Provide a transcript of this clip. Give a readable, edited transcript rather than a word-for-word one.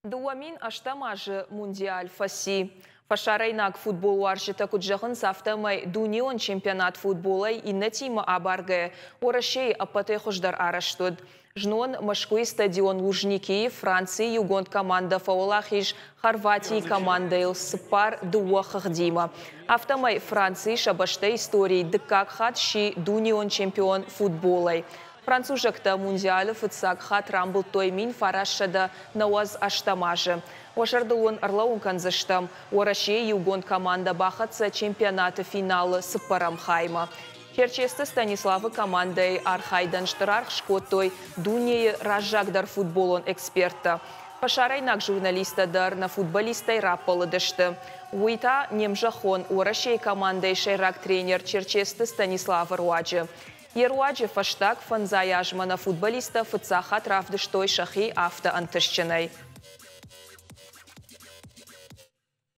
Дуамин аштамажы мундиаль фаси. Фашарайнак футбол уаржита куджахын сафтамай дунион чемпионат футболай инна тима абарге. Орашей апатай хуждар араштуд. Жнон Машкуи стадион Лужники, Франции, югонд команда Фаулахиш, Хорватии команда Илсыпар дуа хахдима. Автомай Франции шабашта истории дыкак хатши дунион чемпион футболай. Францужакта мундиалы футсак хат рамбл тоймин фарашада наваз аштамажы. Вашардылон арлаун канзаштам. Орашей югонд команда бахатса чемпионаты финалы сыпарам хайма. Черчесты Станиславы командой Архайдан Штарарх Шкотой Дунье Ражагдар футболон эксперта. Пашарайнак журналистадар на футболистой раппалы дышты. Уйта немжахон Орашей командой шейрак тренер Черчесты Станиславы Руаджи. Еруаджи фаштак фанзаяжма на футболиста фыцахат равдыштой шахи авто антышчиной.